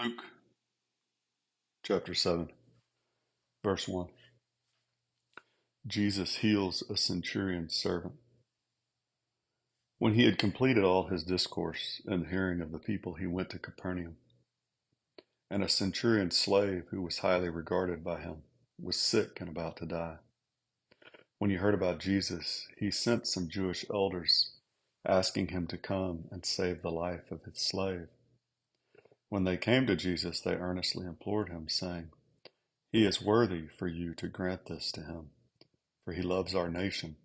Luke chapter 7, verse 1. Jesus heals a centurion's servant. When he had completed all his discourse in the hearing of the people, he went to Capernaum. And a centurion's slave, who was highly regarded by him, was sick and about to die. When he heard about Jesus, he sent some Jewish elders, asking him to come and save the life of his slave. When they came to Jesus, they earnestly implored him, saying, "He is worthy for you to grant this to him, for he loves our nation,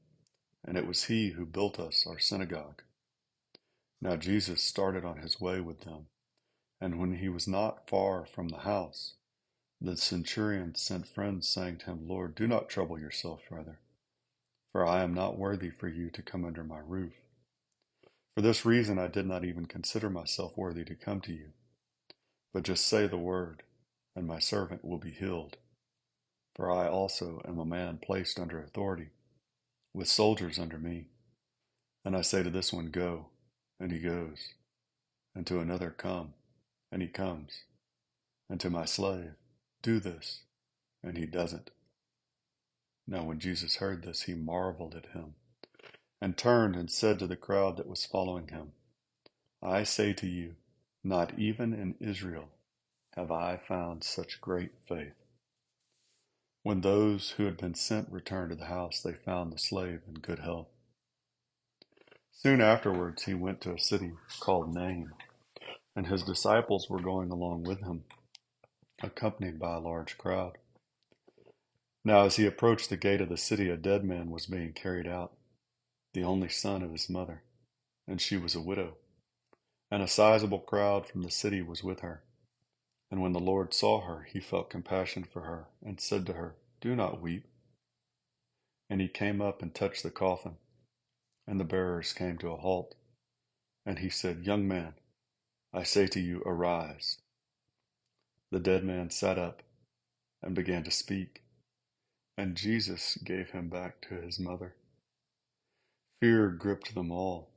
and it was he who built us our synagogue." Now Jesus started on his way with them, and when he was not far from the house, the centurion sent friends, saying to him, "Lord, do not trouble yourself further, for I am not worthy for you to come under my roof. For this reason I did not even consider myself worthy to come to you, but just say the word, and my servant will be healed. For I also am a man placed under authority, with soldiers under me. And I say to this one, 'Go,' and he goes, and to another, 'Come,' and he comes, and to my slave, 'Do this,' and he does it." Now when Jesus heard this, he marveled at him, and turned and said to the crowd that was following him, "I say to you, not even in Israel have I found such great faith." When those who had been sent returned to the house, they found the slave in good health. Soon afterwards he went to a city called Nain, and his disciples were going along with him, accompanied by a large crowd. Now as he approached the gate of the city, a dead man was being carried out, the only son of his mother, and she was a widow. And a sizable crowd from the city was with her. And when the Lord saw her, he felt compassion for her, and said to her, "Do not weep." And he came up and touched the coffin, and the bearers came to a halt. And he said, "Young man, I say to you, arise." The dead man sat up and began to speak, and Jesus gave him back to his mother. Fear gripped them all,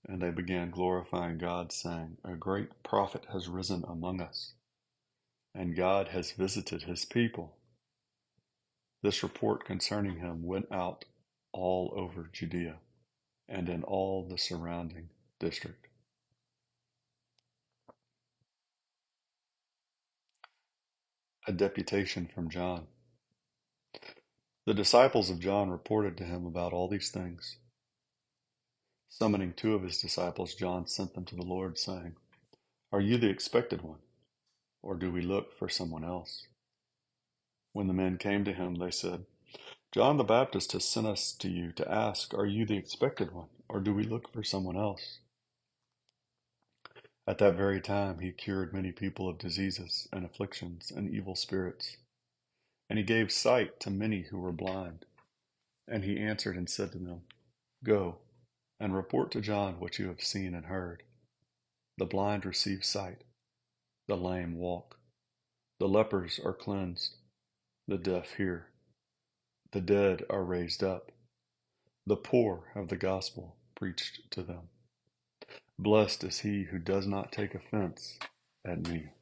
and they began glorifying God, saying, "A great prophet has risen among us, and God has visited his people." This report concerning him went out all over Judea and in all the surrounding district. A deputation from John. The disciples of John reported to him about all these things. Summoning two of his disciples, John sent them to the Lord, saying, "Are you the expected one, or do we look for someone else?" When the men came to him, they said, "John the Baptist has sent us to you to ask, 'Are you the expected one, or do we look for someone else?'" At that very time he cured many people of diseases and afflictions and evil spirits, and he gave sight to many who were blind. And he answered and said to them, "Go and report to John what you have seen and heard. The blind receive sight, the lame walk, the lepers are cleansed, the deaf hear, the dead are raised up, the poor have the gospel preached to them. Blessed is he who does not take offense at me."